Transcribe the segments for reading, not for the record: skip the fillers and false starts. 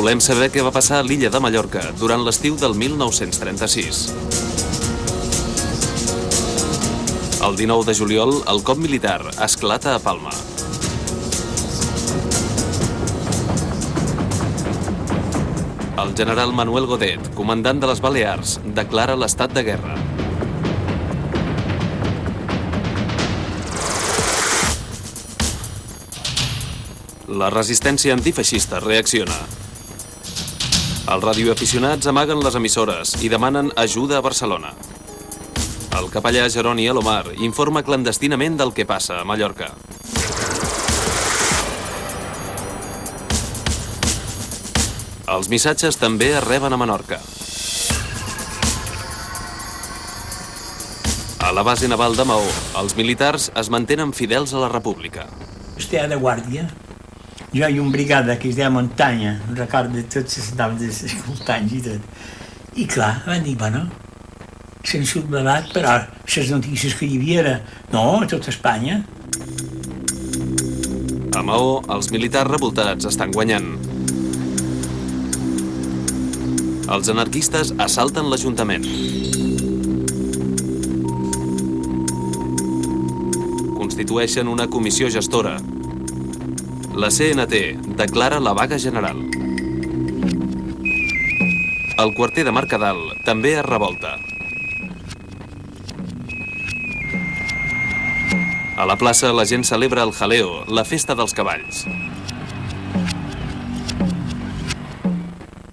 Volem saber què va passar a l'illa de Mallorca durant l'estiu del 1936. El 19 de juliol, el cop militar esclata a Palma. El general Manuel Godet, comandant de les Balears, declara l'estat de guerra. La resistència antifeixista reacciona. Els radioaficionats amaguen les emissores i demanen ajuda a Barcelona. El capellà Jeroni Alomar informa clandestinament del que passa a Mallorca. Els missatges també es reben a Menorca. A la base naval de Maó, els militars es mantenen fidels a la República. Estava de guàrdia. Jo i una brigada que es deia Muntanya, no recordo de tots els noms dels escoltants i tot. I clar, van dir, bueno, s'han sublevat, però les notícies que hi havia era, no, a tot Espanya. A Maó, els militars revoltats estan guanyant. Els anarquistes assalten l'Ajuntament. Constitueixen una comissió gestora. La CNT declara la vaga general. El quarter de Mercadal també es revolta. A la plaça la gent celebra el jaleo, la festa dels cavalls.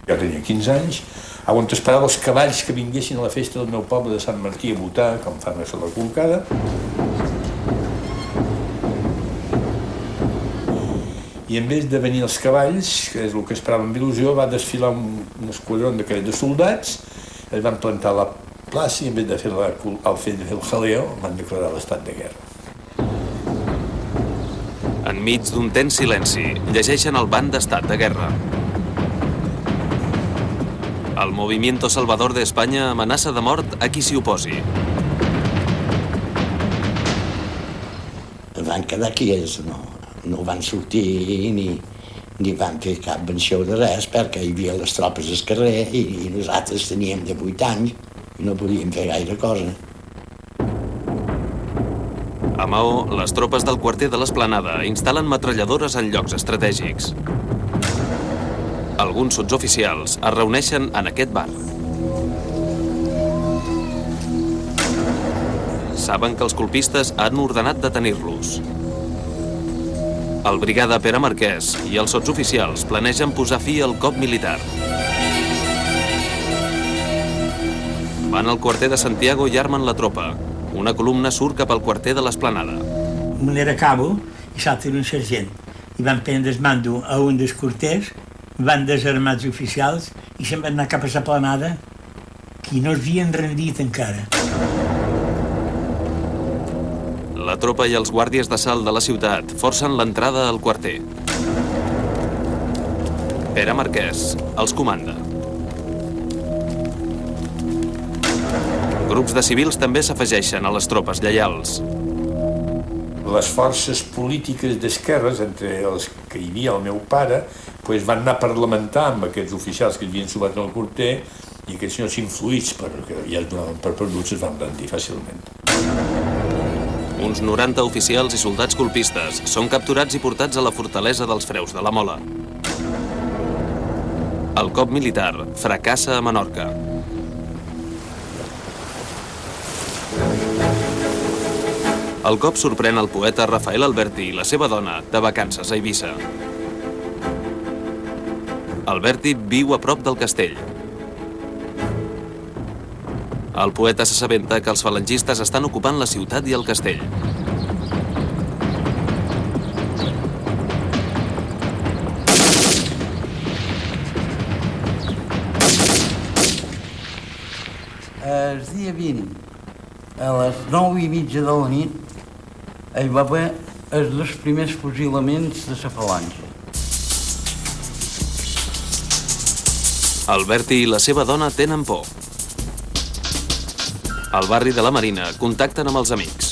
Jo tenia 15 anys, on esperava els cavalls que vinguessin a la festa del meu poble de Sant Martí a votar, com fan a la Colcada. I en vez de venir els cavalls, que és el que esperava amb il·lusió, va desfilar un esquadró de soldats, es van plantar a la plaça i en vez de fer el jaleo van declarar l'estat de guerra. Enmig d'un tens silenci, llegeixen el ban d'estat de guerra. El Movimiento Salvador de España amenaça de mort a qui s'hi oposi. Van quedar quiets, no van sortir ni van fer cap venció de res perquè hi havia les tropes al carrer i nosaltres teníem 18 anys i no podíem fer gaire cosa. A Maó, les tropes del quarter de l'Esplanada instal·len metralladores en llocs estratègics. Alguns sotsoficials es reuneixen en aquest bar. Saben que els colpistes han ordenat detenir-los. El brigada Pere Marquès i els sotsoficials planegen posar fi al cop militar. Van al quarter de Santiago i armen la tropa. Una columna surt cap al quarter de l'Esplanada. Un era cabo i l'altre era un sergent. I van prendre el mando a un dels quarters, van desarmar els oficials i se'n van anar cap a l'Esplanada, que no s'havien rendit encara. La tropa i els guàrdies d'assalt de la ciutat forcen l'entrada al quarter. Pere Marquès els comanda. Grups de civils també s'afegeixen a les tropes lleials. Les forces polítiques d'esquerres, entre els que hi havia el meu pare, van anar a parlamentar amb aquests oficials que havien subat en el quarter i aquests senyors influïts perquè ja es donaven per perduts es van rendir fàcilment. Uns 90 oficials i soldats colpistes són capturats i portats a la fortalesa dels Freus de la Mola. El cop militar fracassa a Menorca. El cop sorprèn el poeta Rafael Alberti i la seva dona de vacances a Eivissa. Alberti viu a prop del castell. El poeta s'assabenta que els falangistes estan ocupant la ciutat i el castell. El dia 20, a les 9:30 de la nit, hi va haver els primers fusilaments de la falange. Alberti i la seva dona tenen por. Al barri de la Marina contacten amb els amics.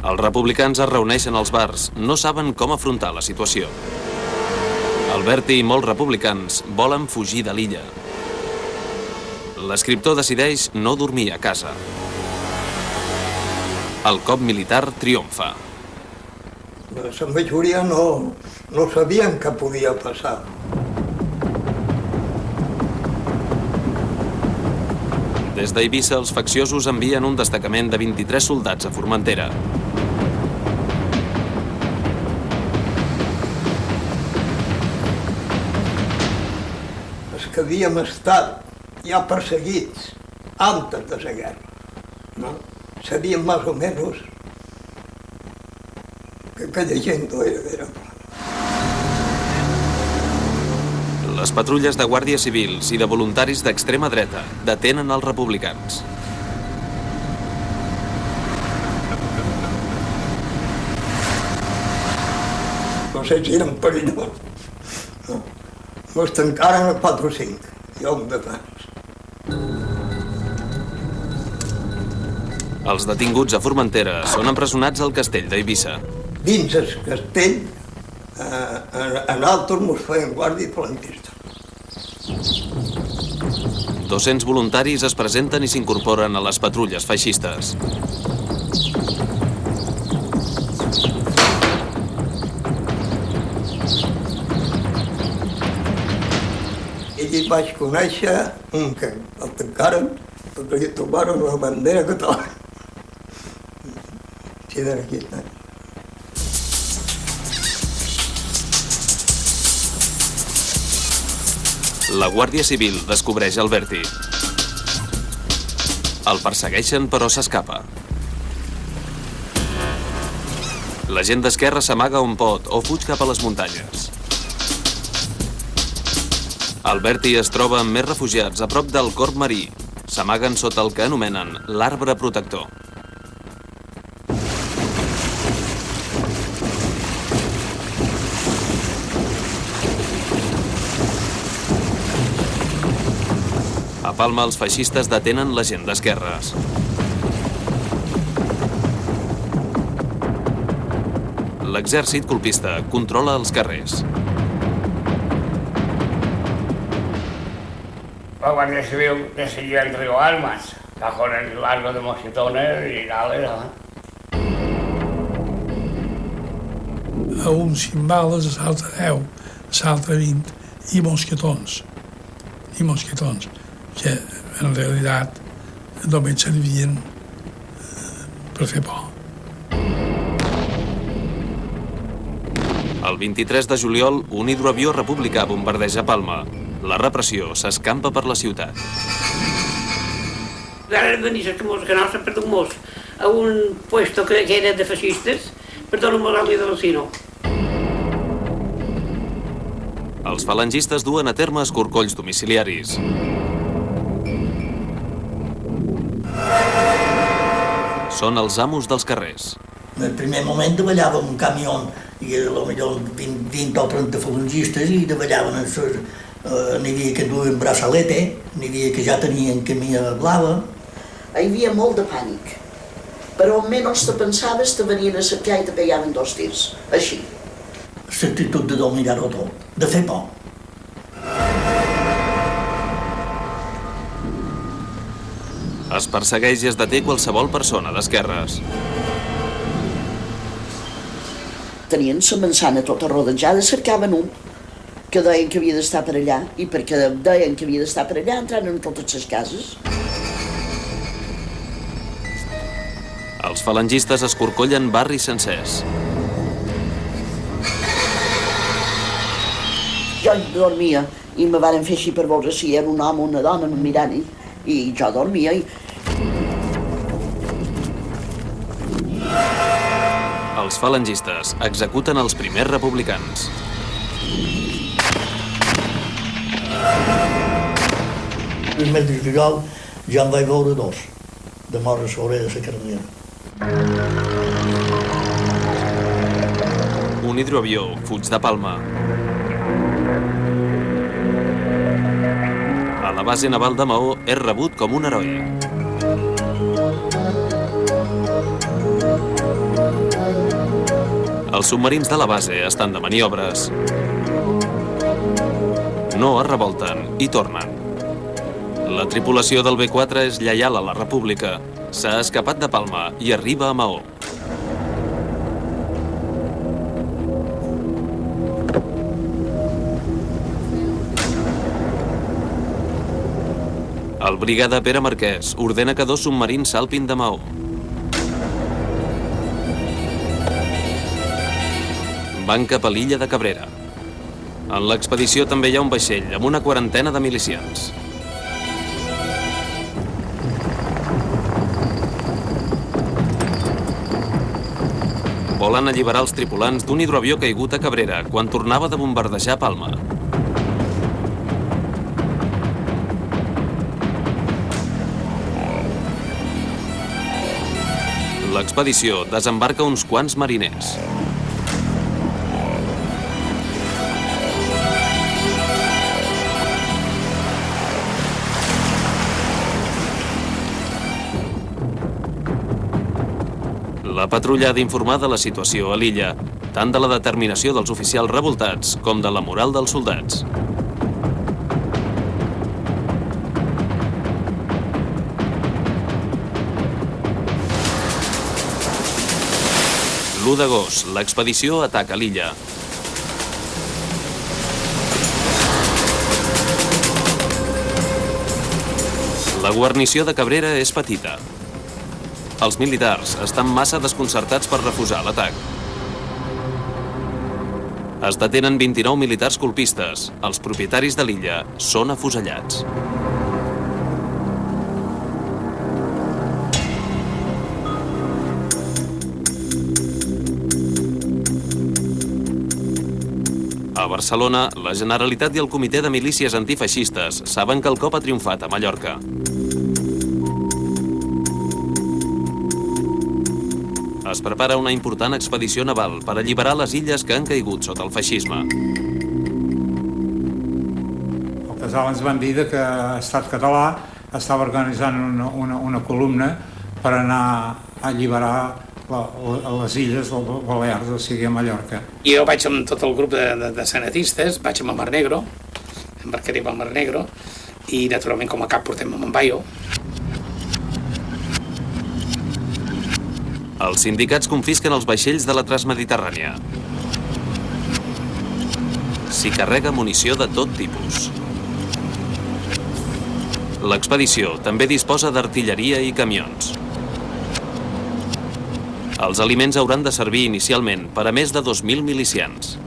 Els republicans es reuneixen als bars, no saben com afrontar la situació. Alberti i molts republicans volen fugir de l'illa. L'escriptor decideix no dormir a casa. El cop militar triomfa. La majoria no sabien què podia passar. Des d'Eivissa, els facciosos envien un destacament de 23 soldats a Formentera. Els que havíem estat ja perseguits antes de la guerra, no? Sabíem més o menys que aquella gent no era bona. Les patrulles de guàrdies civils i de voluntaris d'extrema dreta detenen els republicans. No sé si eren perillosos. No. Mos tancaren a 4 o 5, jo un de tants. Els detinguts a Formentera són empresonats al castell d'Eivissa. Dins el castell, en altres mos feien guàrdia falangista. 200 voluntaris es presenten i s'incorporen a les patrulles feixistes. I allí vaig conèixer un que el tancaren perquè li trobaren la bandera catalana. Sí, d'aquí. La Guàrdia Civil descobreix Alberti. El persegueixen però s'escapa. La gent d'esquerra s'amaga on pot o fuig cap a les muntanyes. Alberti es troba amb més refugiats a prop del Corb Marí. S'amaguen sota el que anomenen l'arbre protector. A Palma, els feixistes detenen la gent d'esquerres. L'exèrcit colpista controla els carrers. La Guardia Civil decidió entregó armas, cajones largos de mosquetones y dale. A un 5 bales, a l'altre 10, a l'altre 20, i mosquetons, que en realitat només servien per fer por. El 23 de juliol, un hidroavió republicà bombardeja Palma. La repressió s'escampa per la ciutat. Ara venís que no s'ha perdut mos a un puesto que era de feixistes, perdó, moral i de vecino. Els falangistes duen a terme escorcolls domiciliaris. Són els amos dels carrers. En el primer moment davallava un camió i potser 20 o 30 falangistes i davallaven n'hi havia que duien braçalete, n'hi havia que ja tenien camisa blava. Hi havia molt de pànic, però menys te pensaves te venien a cercar i te pegaven 2 tirs, així. L'actitud de dominar-ho tot, de fer por. Es persegueix i es deté qualsevol persona d'esquerres. Tenien la manzana tota rodejada, cercaven un que deien que havia d'estar per allà, i perquè deien que havia d'estar per allà entraren en totes les cases. Els falangistes escorcollen barris sencers. Jo dormia i me varen fer així per veure si era un home o una dona mirant i jo dormia i... Els falangistes executen els primers republicans. El mes de juliol ja en vaig veure 2, de mort a sobre de la carretera. Un hidroavió fuig de Palma. A la base naval de Maó és rebut com un heroi. Els submarins de la base estan de maniobres. No es revolten i tornen. La tripulació del B4 és lleial a la República. S'ha escapat de Palma i arriba a Maó. El brigada Pere Marquès ordena que 2 submarins salpin de Maó. Van cap a l'illa de Cabrera. En l'expedició també hi ha un vaixell amb una 40ena de milicians. Volen alliberar els tripulants d'un hidroavió caigut a Cabrera quan tornava de bombardejar Palma. L'expedició desembarca uns quants mariners. La patrulla ha d'informar de la situació a l'illa, tant de la determinació dels oficials revoltats com de la moral dels soldats. L'1 d'agost, l'expedició ataca l'illa. La guarnició de Cabrera és petita. Els militars estan massa desconcertats per refusar l'atac. Es detenen 29 militars colpistes. Els propietaris de l'illa són afusellats. A Barcelona, la Generalitat i el Comitè de Milícies Antifeixistes saben que el cop ha triomfat a Mallorca. Es prepara una important expedició naval per alliberar les illes que han caigut sota el feixisme. El casal ens van dir que l'Estat català estava organitzant una columna per anar a alliberar les illes del Balears, o sigui a Mallorca. Jo vaig amb tot el grup de senatistes, vaig amb el Mar Negro, embarcarem al Mar Negro, i naturalment com a cap portem a Mambayo. Els sindicats confisquen els vaixells de la Transmediterrània. S'hi carrega munició de tot tipus. L'expedició també disposa d'artilleria i camions. Els aliments hauran de servir inicialment per a més de 2.000 milicians.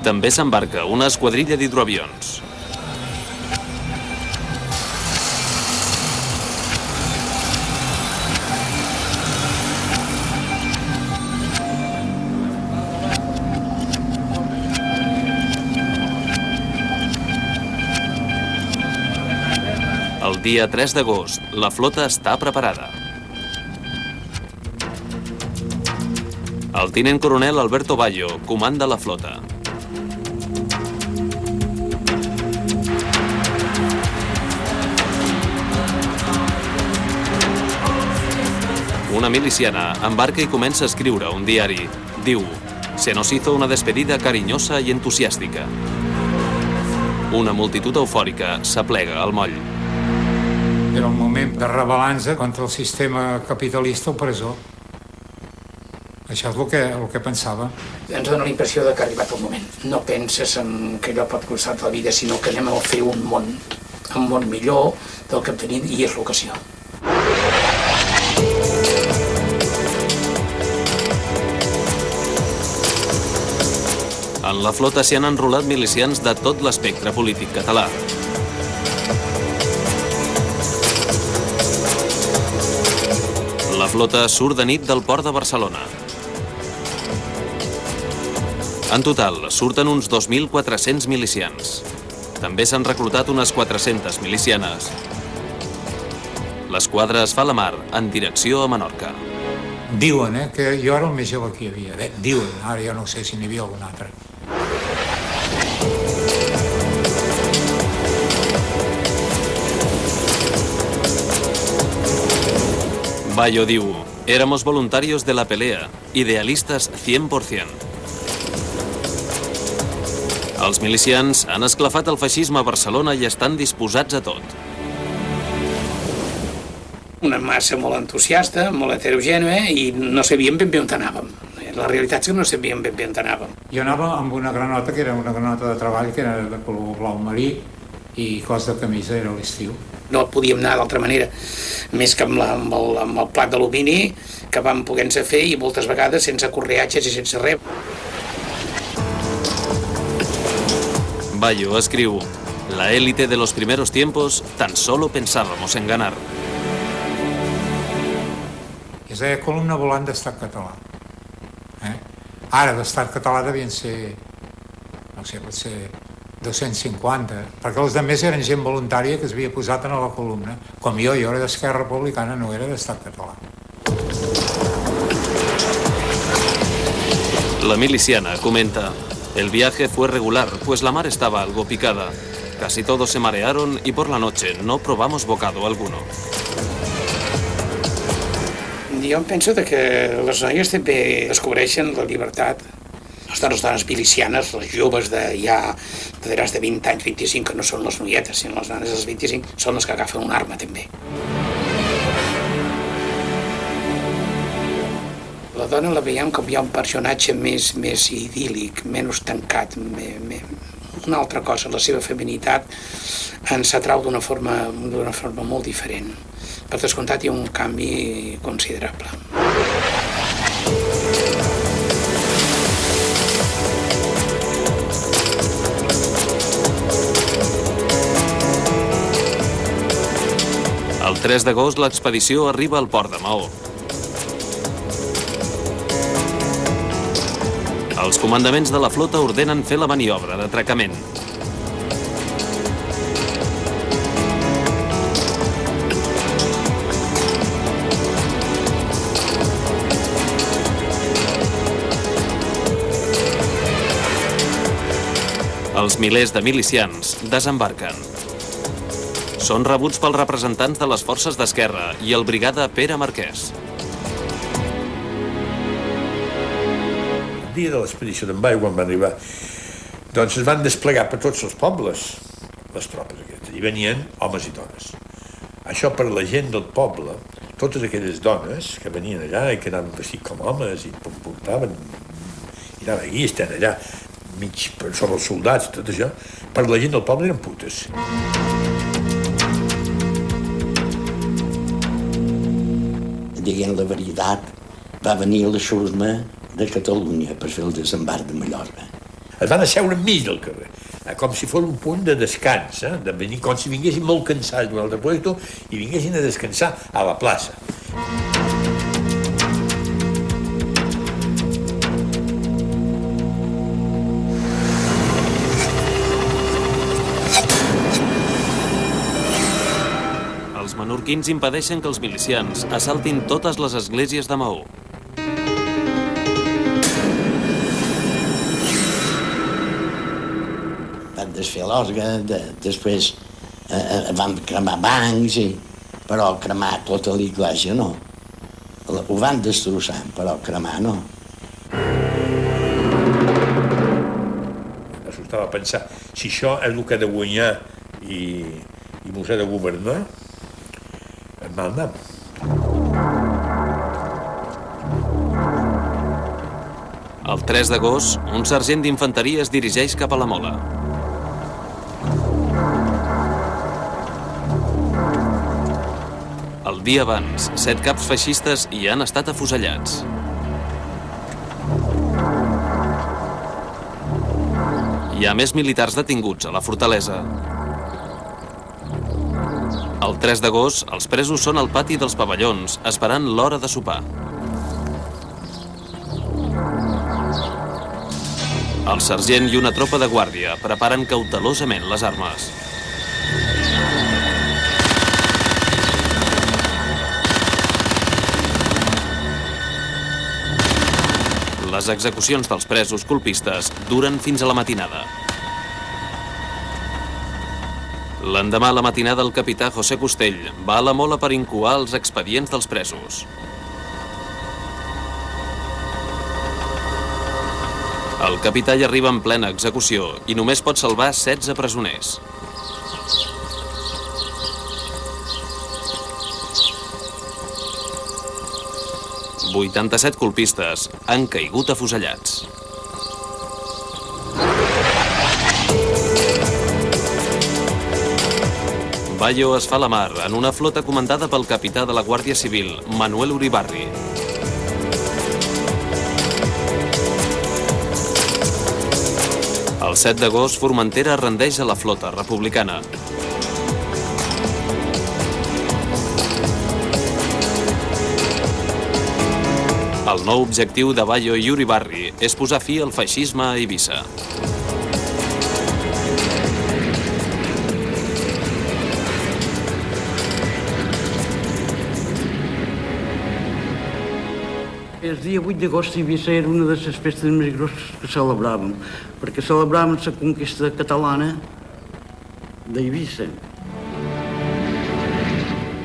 També s'embarca una esquadrilla d'hidroavions. El dia 3 d'agost, la flota està preparada. El tinent coronel Alberto Bayo comanda la flota. Una miliciana embarca i comença a escriure un diari. Diu: "Se nos hizo una despedida cariñosa y entusiástica". Una multitud eufòrica s'aplega al moll. Era un moment de rebel·lança contra el sistema capitalista opressor. Això és el que pensava. Ens dona la impressió que ha arribat el moment. No penses en que allò pot costar la vida, sinó que anem a fer un món millor del que tenim, i és l'ocasió. En la flota s'hi han enrolat milicians de tot l'espectre polític català. La flota surt de nit del port de Barcelona. En total, surten uns 2.400 milicians. També s'han reclutat unes 400 milicianes. L'esquadra es fa a la mar en direcció a Menorca. Diuen, que jo era el més jove que hi havia. Diuen, ara jo no sé si n'hi havia algun altre. Bayo diu: éramos voluntarios de la pelea, idealistas 100%. Els milicians han esclafat el feixisme a Barcelona i estan disposats a tot. Una massa molt entusiasta, molt heterogènea, i no sabíem ben bé on anàvem. La realitat és que no sabíem ben bé on anàvem. Jo anava amb una granota, que era una granota de treball, que era de color blau marí, i cos de camisa era l'estiu. No podíem anar d'altra manera, més que amb el plat d'alumini que vam poder-nos fer, i moltes vegades sense correatges i sense res. Bayo escriu: la élite de los primeros tiempos tan solo pensábamos en ganar. Es deia columna volant d'Estat Català. Ara, d'Estat Català devien ser, no sé, potser 250, perquè els altres eren gent voluntària que es havia posat en la columna. Com jo era d'Esquerra Republicana, no era d'Estat Català. La miliciana comenta: el viaje fue regular, pues la mar estaba algo picada. Casi todos se marearon y por la noche no probamos bocado alguno. Jo em penso que les noies també descobreixen la llibertat. Les dones milicianes, les joves de ja de 20 anys, 25, que no són les noietes, sinó les dones dels 25, són les que agafen una arma també. La dona la veiem com hi ha un personatge més idíl·lic, menys tancat, una altra cosa, la seva feminitat ens atrau d'una forma molt diferent. Per descomptat, hi ha un canvi considerable. El 3 d'agost l'expedició arriba al port de Maó. Els comandaments de la flota ordenen fer la maniobra d'atracament. Els milers de milicians desembarquen. Són rebuts pels representants de les forces d'esquerra i el brigada Pere Marquès. El dia de l'expedició d'en Bayo, quan va arribar, doncs es van desplegar per tots els pobles, les tropes aquestes. Hi venien homes i dones. Això per la gent del poble, totes aquelles dones que venien allà i que anaven vestits com homes i portaven, i anaven aquí, estan allà, mig sobre els soldats i tot això, per la gent del poble eren putes. Dient la veritat, va venir la xusma de Catalunya per fer el desembarc de Mallorca. Es van asseure enmig del carrer, com si fos un punt de descans, de venir, com si vinguessin molt cansats d'un altre puesto i vinguessin a descansar a la plaça. Els menorquins impedeixen que els milicians assaltin totes les esglésies de Maó. Van desfer l'orgue, després van cremar bancs, però cremar tota l'església no. Ho van destrossar, però cremar no. Estava a pensar, si això és el que ha de guanyar i mos ha de governar, és mal nom. El 3 d'agost, un sergent d'infanteria es dirigeix cap a la Mola. El dia abans, 7 caps feixistes hi han estat afusellats. Hi ha més militars detinguts a la fortalesa. El 3 d'agost, els presos són al pati dels pavellons, esperant l'hora de sopar. El sergent i una tropa de guàrdia preparen cautelosament les armes. Les execucions dels presos colpistes duren fins a la matinada. L'endemà a la matinada el capità José Costell va a la mola per incoar els expedients dels presos. El capità hi arriba en plena execució i només pot salvar 16 presoners. «87 colpistes han caigut afusellats». Bayo es fa a la mar en una flota comandada pel capità de la Guàrdia Civil, Manuel Uribarri. El 7 d'agost, Formentera rendeix a la flota republicana. El nou objectiu de Bayo i Uribarri és posar fi al feixisme a Eivissa. El dia 8 d'agost Eivissa era una de les festes més grosses que celebràvem, perquè celebràvem la conquista catalana d'Eivissa.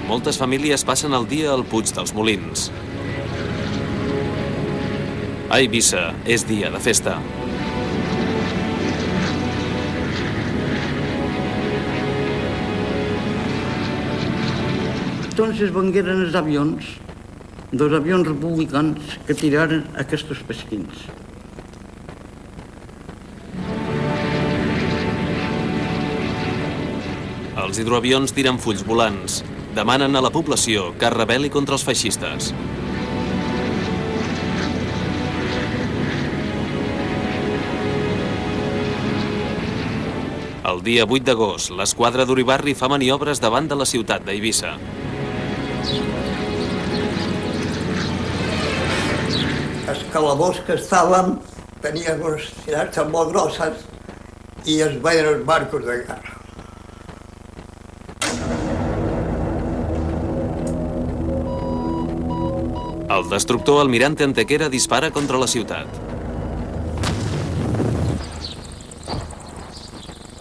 Moltes famílies passen el dia al Puig dels Molins. A Eivissa és dia de festa. Entonces vengueren els avions, dos avions republicans que tiraren aquests pesquins. Els hidroavions tiren fulls volants. Demanen a la població que es rebel·li contra els feixistes. El dia 8 d'agost, l'esquadra d'Uribarri fa maniobres davant de la ciutat d'Eivissa. Els calabós que estàvem tenien unes tirats molt grosses i es veien els barcos de guerra. El destructor Almirante Antequera dispara contra la ciutat.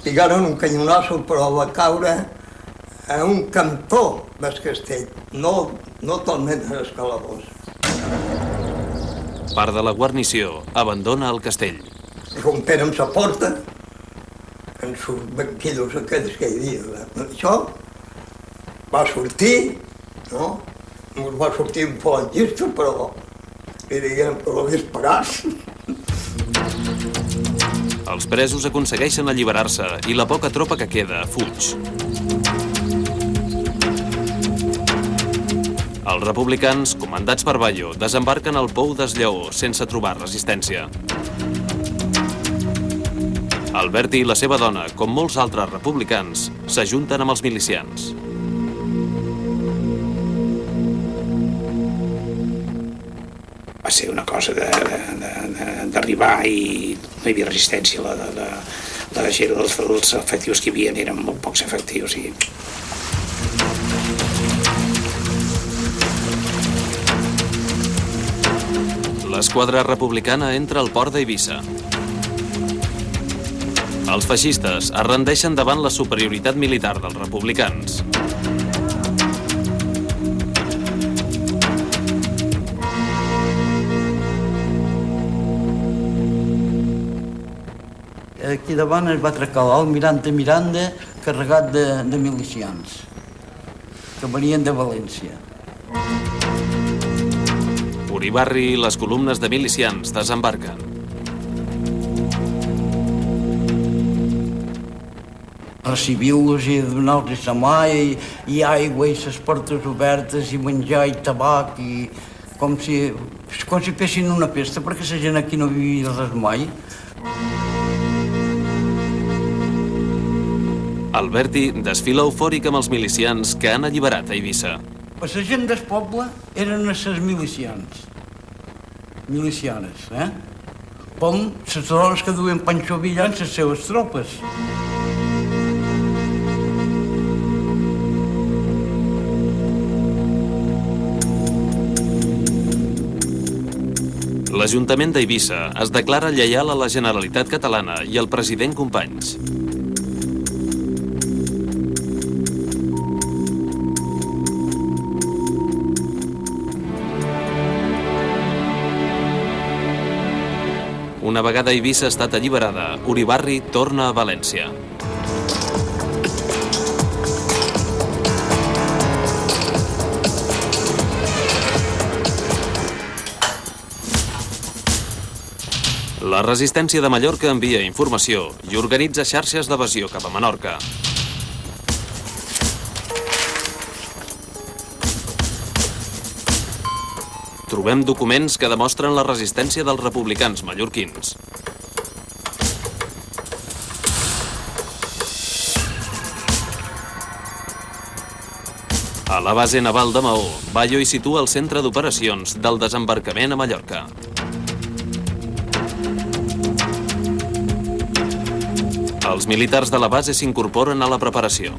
Pigaren un canyonazo, però va caure a un cantó del castell, no totalment en els calabós. Part de la guarnició abandona el castell. Romperen la porta, en els banquillos aquells que hi havia. Això va sortir, no? Ens va sortir un falangista, però li diguem que l'ho disparàs. Els presos aconsegueixen alliberar-se i la poca tropa que queda fuig. Els republicans, comandats per Bayo, desembarquen al Pou des Lleó sense trobar resistència. Alberti i la seva dona, com molts altres republicans, s'ajunten amb els milicians. Va ser una cosa d'arribar i no hi havia resistència. Els efectius que hi havia eren molt pocs efectius. L'esquadra republicana entra al port d'Eivissa. Els feixistes es rendeixen davant la superioritat militar dels republicans. Aquí davant es va atracar l'almirante Miranda carregat de milicians que venien de València. Uribarri i les columnes de milicians desembarquen. Recibir-los i donar-los la mà i aigua i les portes obertes i menjar i tabac i com si fessin una festa, perquè la gent aquí no vivia res mai. Alberti desfila eufòric amb els milicians que han alliberat a Eivissa. La gent del poble eren les milicians, milicianes, com les dones que duien Pancho Villa amb les seves tropes. L'Ajuntament d'Eivissa es declara lleial a la Generalitat catalana i al president Companys. Una vegada Eivissa ha estat alliberada, Uribarri torna a València. La resistència de Mallorca envia informació i organitza xarxes d'evasió cap a Menorca. Trobem documents que demostren la resistència dels republicans mallorquins. A la base naval de Maó, Bayo hi situa el centre d'operacions del desembarcament a Mallorca. Els militars de la base s'incorporen a la preparació.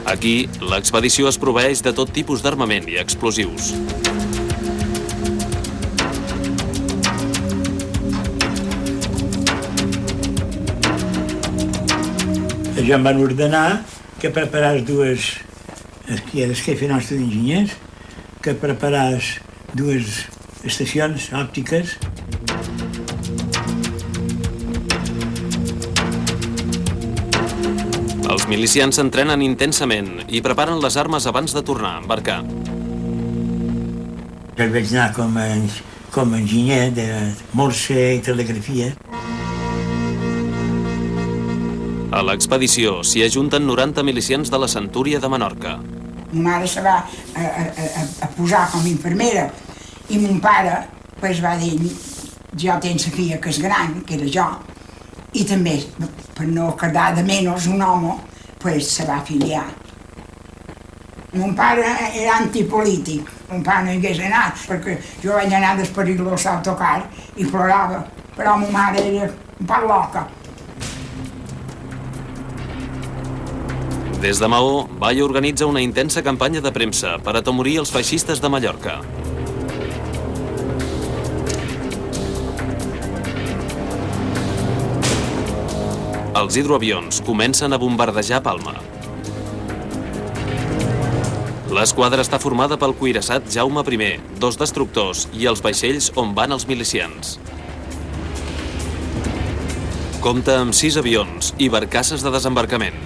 Aquí, l'expedició es proveeix de tot tipus d'armament i explosius. Ja em van ordenar que preparàs dues, aquí era el jefe nostre d'enginyers, que preparàs dues estacions òptiques. Els milicians s'entrenen intensament i preparen les armes abans de tornar a embarcar. Jo vaig anar com a enginyer de morse i telegrafia. A l'expedició s'hi ajunten 90 milicians de la Centúria de Menorca. Ma mare se va a posar com a infermera i mon pare va dir jo tens la filla que és gran, que era jo, i també per no quedar de menys un home se va afiliar. Mon pare era antipolític, mon pare no hi hagués anat perquè jo vaig anar del perillós autocar i plorava, però ma mare era un poc loca. Des de Maó, Bayo organitza una intensa campanya de premsa per atemorir els feixistes de Mallorca. Els hidroavions comencen a bombardejar Palma. L'esquadra està formada pel cuirassat Jaume I, 2 destructors i els vaixells on van els milicians. Compta amb 6 avions i barcasses de desembarcament.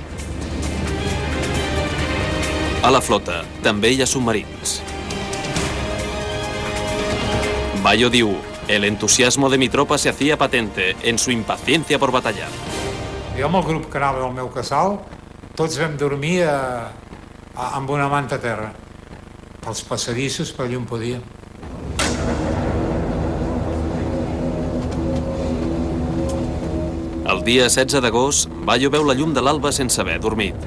A la flota també hi ha submarins. Bayo diu, el entusiasmo de mi tropa se hacía patente en su impaciencia por batallar. Jo amb el grup que anava del meu casal, tots vam dormir amb una manta a terra, pels passadissos per allà on podíem. El dia 16 d'agost, Bayo veu la llum de l'alba sense haver dormit.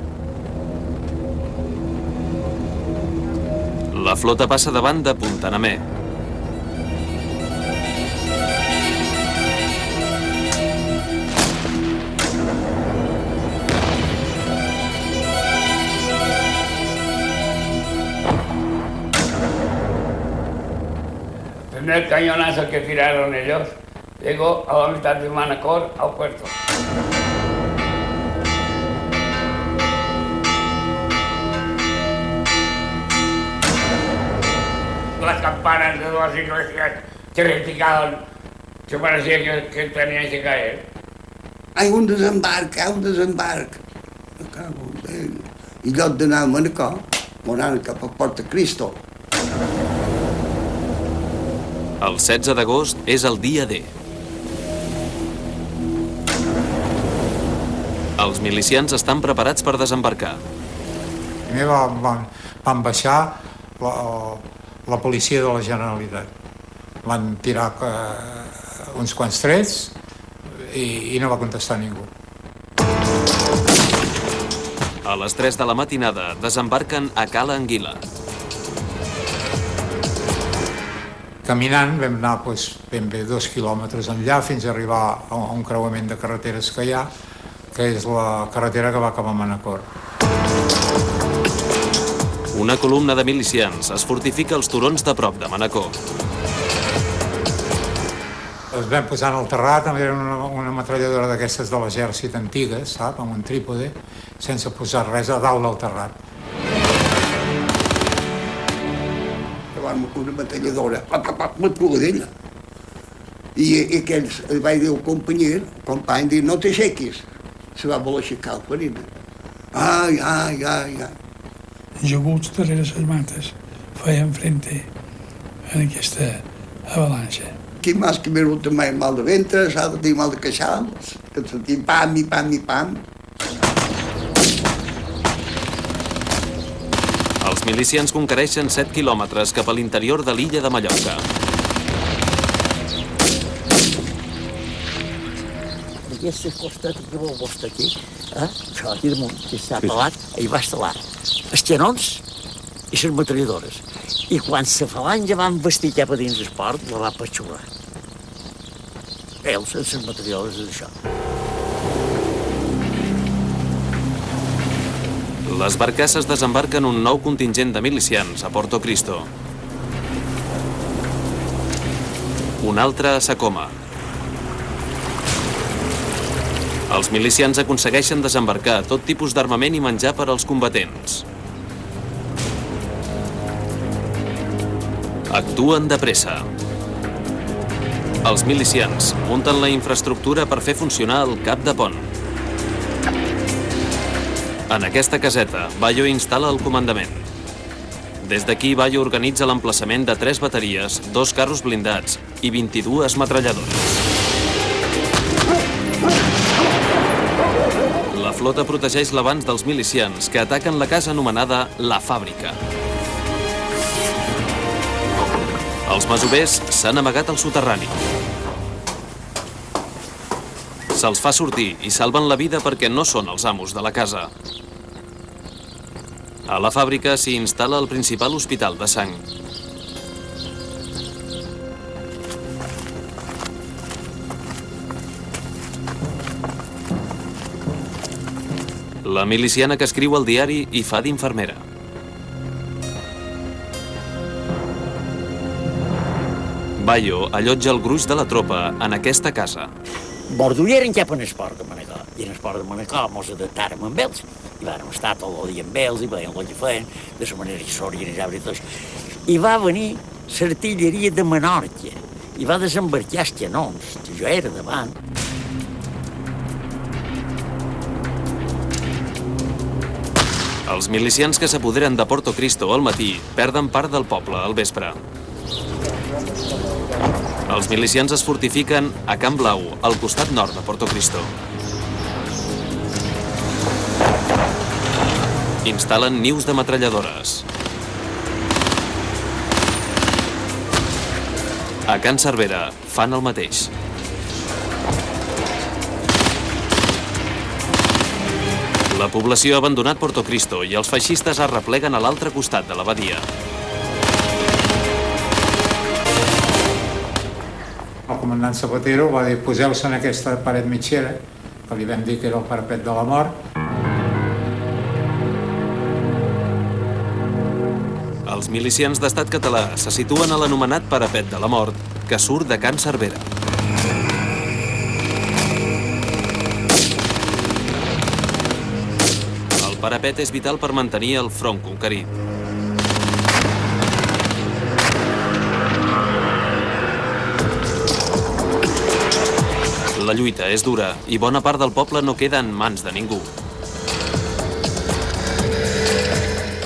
La flota passa davant de Puntanamé. El primer cañonazo que tiraron ellos llegó a la mitad de Manacor al puerto. Las campanas de las iglesias que repicaban, que parecía que tenían que caer. Hay un desembarc, I lloc d'anar a Manacor, anant cap a Porta Cristo. El 16 d'agost és el dia D. Els milicians estan preparats per desembarcar. Primer van baixar la policia de la Generalitat. Van tirar uns quants trets i no va contestar ningú. A les 3 de la matinada desembarquen a Cala Anguila. Caminant vam anar ben bé 2 quilòmetres enllà fins a arribar a un creuament de carreteres que hi ha, que és la carretera que va cap a Manacor. Una columna de milicians es fortifica als turons de prop de Manacor. Els vam posar en el terrat, era una metralladora d'aquestes de l'exèrcit antigues, sap, amb un trípode, sense posar res a dalt del terrat. Una metralladora, la plogadella. I aquells, vaig dir al company, dir, no t'aixequis. Se va voler aixecar el ferida. Ai. Joguts darrere les mates feien frente en aquesta avalanxa. Qui més que m'era també mal de ventre, s'ha de tenir mal de queixals, que et sentim pam. Els milicians conquereixen 7 quilòmetres cap a l'interior de l'illa de Mallorca. Aquest costat que veu vostre aquí, això aquí damunt, que està pelat, hi va estar els canons i les metralladores. I quan la falange van vestir cap a dins l'esport, la va patxugar. Ells, les metralladores d'això. Les barcasses desembarquen un nou contingent de milicians a Porto Cristo. Un altre a Sacoma. Els milicians aconsegueixen desembarcar tot tipus d'armament i menjar per als combatents. Actuen de pressa. Els milicians munten la infraestructura per fer funcionar el cap de pont. En aquesta caseta, Bayo instal·la el comandament. Des d'aquí, Bayo organitza l'emplaçament de 3 bateries, 2 carros blindats i 22 metralladores. La flota protegeix l'avanç dels milicians que ataquen la casa anomenada La Fàbrica. Els masovers s'han amagat al soterrani. Se'ls fa sortir i salven la vida perquè no són els amos de la casa. A la fàbrica s'hi instal·la el principal hospital de sang. La miliciana que escriu al diari hi fa d'infermera. Bayo allotja el gruix de la tropa en aquesta casa. Bordulleren cap en el port de Manacor. I en el port de Manacor mos adaptàrem amb ells. I vam estar tot el dia amb ells i veiem el que feien, de la manera que s'organitzava i tot. I va venir l'artilleria de Menorca i va desembarcar els canons, que jo era davant. Els milicians que s'apoderen de Porto Cristo al matí perden part del poble al vespre. Els milicians es fortifiquen a Camp Blau, al costat nord de Porto Cristo. Instal·len nius de metralladores. A Can Cervera fan el mateix. La població ha abandonat Porto Cristo i els feixistes es repleguen a l'altre costat de la badia. El comandant Zapatero va dir poseu-se en aquesta paret mitgera, que li vam dir que era el parapet de la mort. Els milicians d'estat català se situen a l'anomenat parapet de la mort, que surt de Can Cervera. El parapet és vital per mantenir el front conquerit. La lluita és dura i bona part del poble no queda en mans de ningú.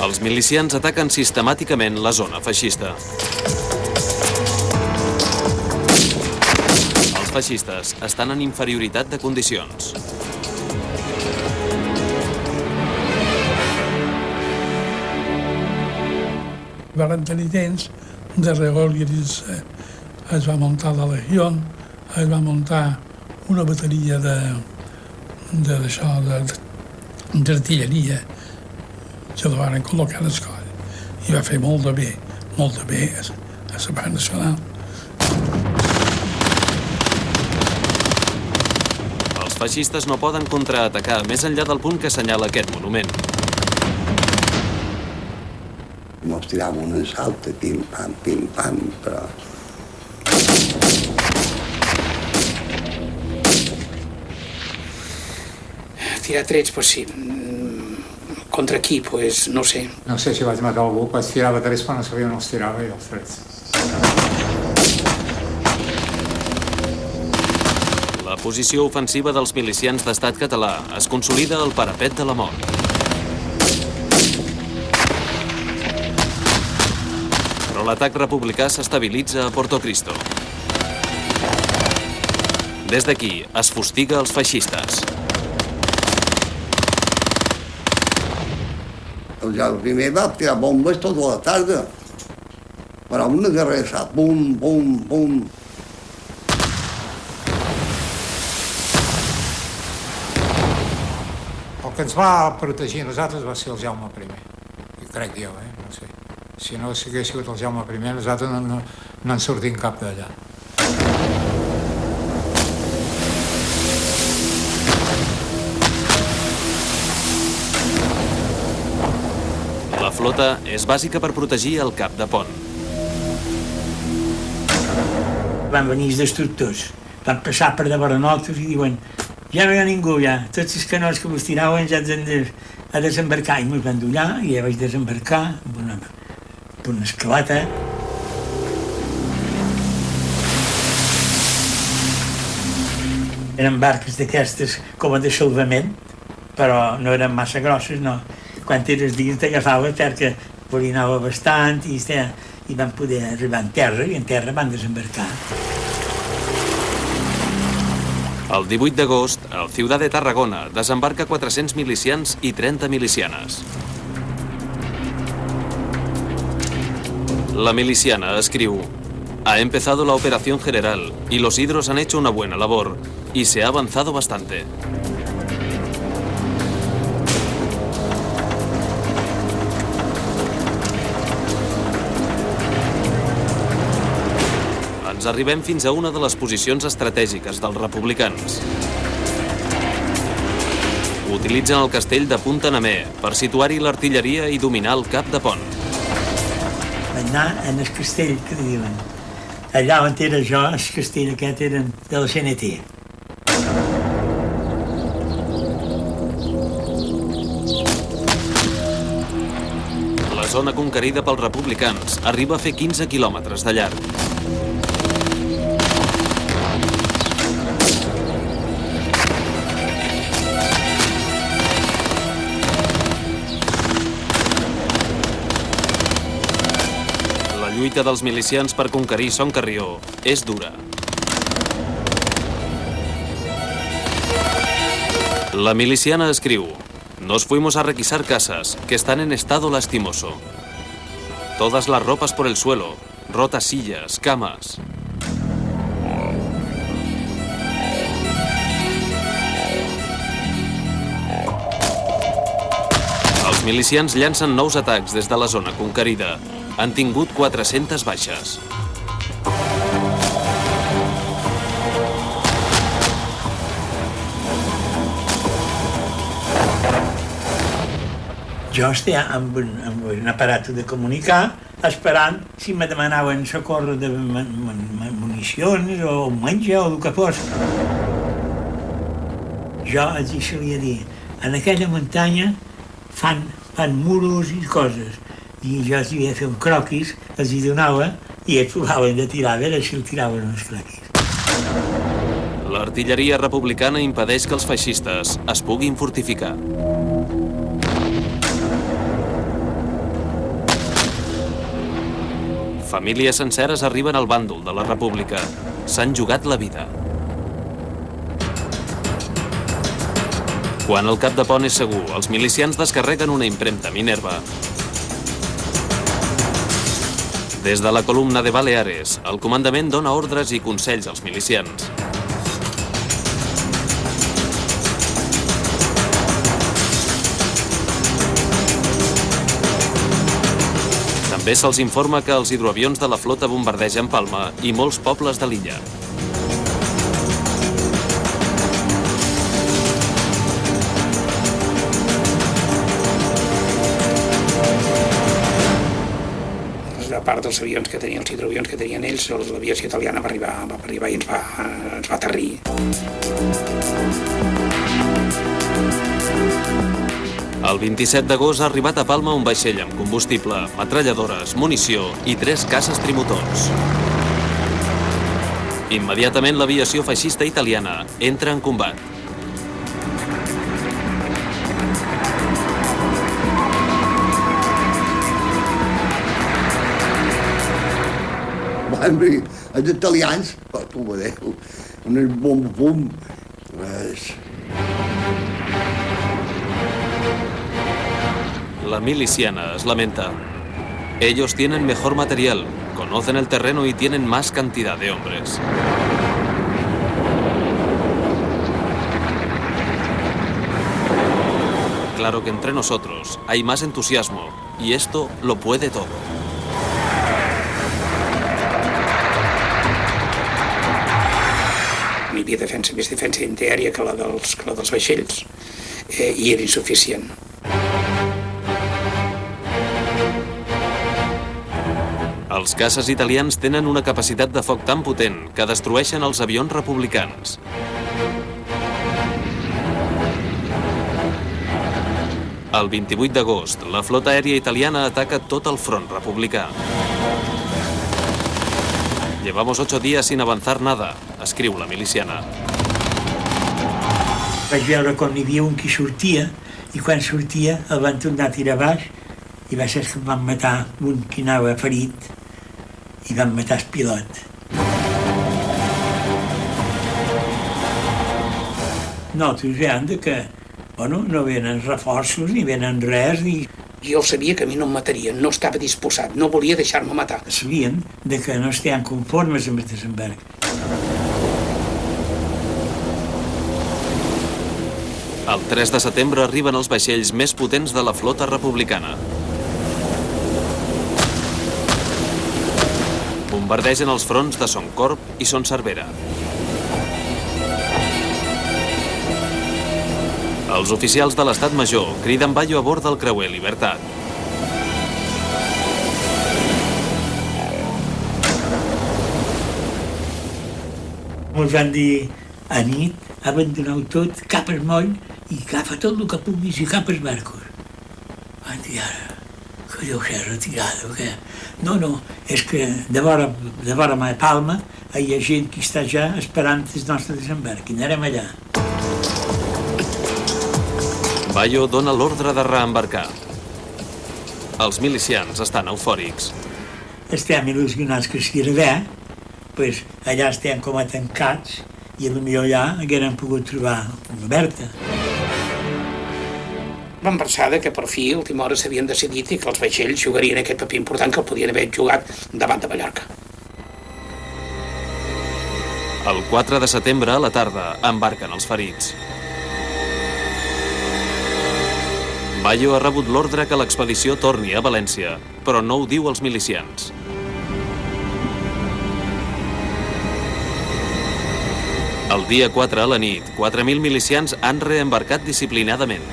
Els milicians ataquen sistemàticament la zona feixista. Els feixistes estan en inferioritat de condicions. Varen tenir temps de reorganitzar. Es va muntar la legió, es va muntar una bateria d'artilleria que la van col·locar a l'escola i va fer molt de bé a la part nacional. Els feixistes no poden contraatacar més enllà del punt que assenyala aquest monument. Mos tiràvem una salta, pim-pam, però... Tirar trets, doncs sí. Contra qui? Doncs no ho sé. No sé si vaig matar algú, vaig tirar trets quan no sabia on els tirava i els trets. La posició ofensiva dels milicians d'Estat català es consolida al parapet de la mort. Però l'atac republicà s'estabilitza a Porto Cristo. Des d'aquí es fustiga els feixistes. El primer va tirar bombes tota la tarda. Però una guerrera, bum, bum, bum. El que ens va protegir nosaltres va ser el Jaume I. I crec jo, no sé. Si no hagués sigut el Jaume I, nosaltres no en sortim cap d'allà. La flota és bàsica per protegir el cap de pont. Van venir els destructors, van passar per davant nosaltres i diuen ja no hi ha ningú, ja, tots els canons que vos tiraven ja han de desembarcar. I ens van dur allà i ja vaig desembarcar amb una escalata. Eren barques d'aquestes com a de salvament, però no eren massa grosses, no. Quan eres dins t'agafaves perquè volinava bastant i van poder arribar en terra i en terra van desembarcar. El 18 d'agost, el Ciudad de Tarragona desembarca 400 milicians i 30 milicianes. La miliciana escriu: ha empezado la operación general y los hidros han hecho una buena labor y se ha avanzado bastante. Ens arribem fins a una de les posicions estratègiques dels republicans. Utilitzen el castell de Punta Namé per situar-hi l'artilleria i dominar el cap de pont. Vaig anar en el castell, que li diuen. Allà on era jo, el castell aquest era de la CNT. La zona conquerida pels republicans arriba a fer 15 quilòmetres de llarg. La lluita dels milicians per conquerir Son Carrió és dura. La miliciana escriu: nos fuimos a requisar casas que están en estado lastimoso. Todas las ropas por el suelo, rotas sillas, camas. Els milicians llancen nous atacs des de la zona conquerida. Han tingut 400 baixes. Jo estia amb un aparat de comunicar, esperant si me demanaven socorro de municions o menjar o el que fos. Jo els solia dir, en aquella muntanya fan muros i coses. I jo els havia de fer un croquis, els hi donava i ells provaven de tirar, a veure si el tiraven els croquis. L'artilleria republicana impedeix que els feixistes es puguin fortificar. Famílies senceres arriben al bàndol de la República. S'han jugat la vida. Quan el cap de pont és segur, els milicians descarreguen una impremta Minerva. Des de la columna de Baleares, el comandament dona ordres i consells als milicians. També se'ls informa que els hidroavions de la flota bombardegen Palma i molts pobles de l'illa. La part dels avions que tenien, els hidroavions que tenien ells, l'aviació italiana va arribar i ens va aterrir. El 27 d'agost ha arribat a Palma un vaixell amb combustible, metralladores, munició i 3 caces trimotors. Immediatament l'aviació feixista italiana entra en combat. Els italians, tu ho veieu, un bom-bom, La miliciana es lamenta. Ellos tienen mejor material, conocen el terreno y tienen más cantidad de hombres. Claro que entre nosotros hay más entusiasmo y esto lo puede todo. Hi havia més defensa antiaèria que la dels vaixells i era insuficient. Els caces italians tenen una capacitat de foc tan potent que destrueixen els avions republicans. El 28 d'agost, la flota aèria italiana ataca tot el front republicà. Llevamos 8 días sin avanzar nada, escriu la miliciana. Vaig veure com hi havia un qui sortia i quan sortia el van tornar a tirar baix i va ser que em van matar un qui anava ferit i van matar el pilot. Nosaltres veiem que no venen reforços ni venen res ni... Jo sabia que a mi no em matarien, no estava disposat, no volia deixar-me matar. Sabien que no estaven conformes amb el desembarc. El 3 de setembre arriben els vaixells més potents de la flota republicana. Bombardegen els fronts de Son Corp i Son Cervera. Els oficials de l'Estat Major criden Bayo a bord del creuer Libertad. Ens van dir a nit, abandoneu tot, cap al moll i agafa tot el que puguis i cap als barcos. Van dir ara, que deu ser retirada o què? No, és que de vora a Palma hi ha gent que està ja esperant el nostre desembarc i anarem allà. Bayo dona l'ordre de reembarcar. Els milicians estan eufòrics. Estem il·lusionats que si era bé, doncs allà estem com a tancats i potser allà haguérem pogut trobar una Berta. Vam pensar que per fi, a última hora, s'havien decidit i que els vaixells jugarien aquest paper important que el podien haver jugat davant de Mallorca. El 4 de setembre, a la tarda, embarquen els ferits. Bayo ha rebut l'ordre que l'expedició torni a València, però no ho diu als milicians. El dia 4 a la nit, 4.000 milicians han reembarcat disciplinadament.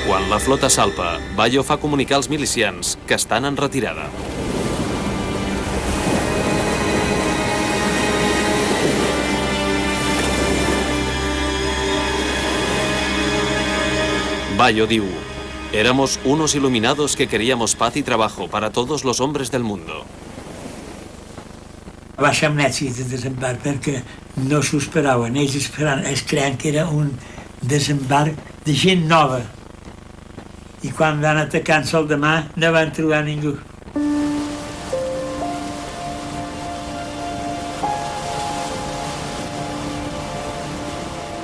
Quan la flota salpa, Bayo fa comunicar als milicians que estan en retirada. Bayo diu: éramos unos iluminados que queríamos paz y trabajo para todos los hombres del mundo. Va ser un èxit de desembarc perquè no s'ho esperaven. Ells creien que era un desembarc de gent nova. I quan van atacar-se el demà no van trobar ningú.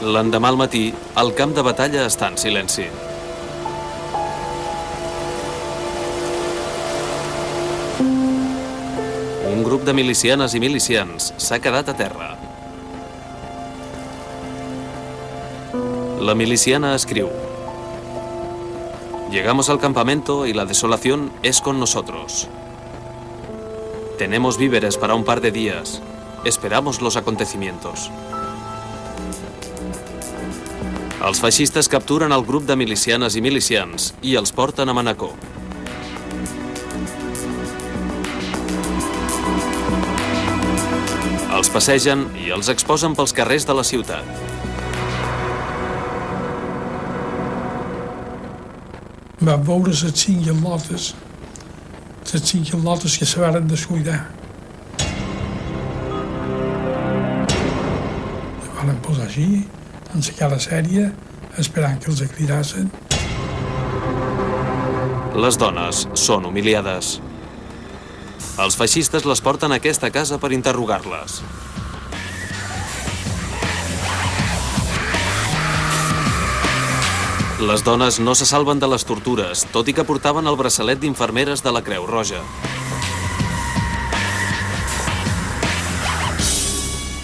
L'endemà al matí, el camp de batalla està en silenci. Un grup de milicianes i milicians s'ha quedat a terra. La miliciana escriu: llegamos al campamento y la desolación es con nosotros. Tenemos víveres para un par de días. Esperamos los acontecimientos. Els feixistes capturen el grup de milicianes i milicians i els porten a Manacor. Els passegen i els exposen pels carrers de la ciutat. va veure les 5 guil·lotes que se van descuidar. Se van posar així, en la cara sèria, esperant que els cridassin. Les dones són humiliades. Els feixistes les porten a aquesta casa per interrogar-les. Les dones no se salven de les tortures, tot i que portaven el braçalet d'infermeres de la Creu Roja.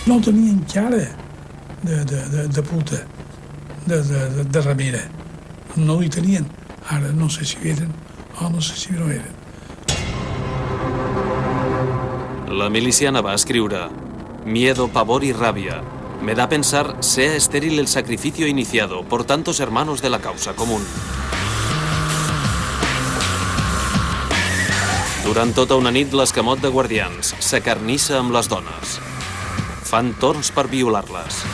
No tenien cara de puta, de ramera. No hi tenien. Ara no sé si eren o no sé si no eren. La miliciana va escriure: miedo, pavor y rabia. Me da a pensar, sea estéril el sacrificio iniciado por tantos hermanos de la causa común. Durant tota una nit, l'escamot de guardians s'acarnissa amb les dones. Fan torns per violar-les.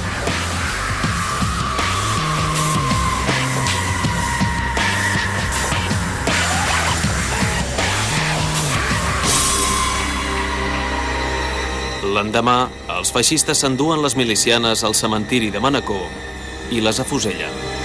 L'endemà, els feixistes s'enduen les milicianes al cementiri de Manacor i les afusellen.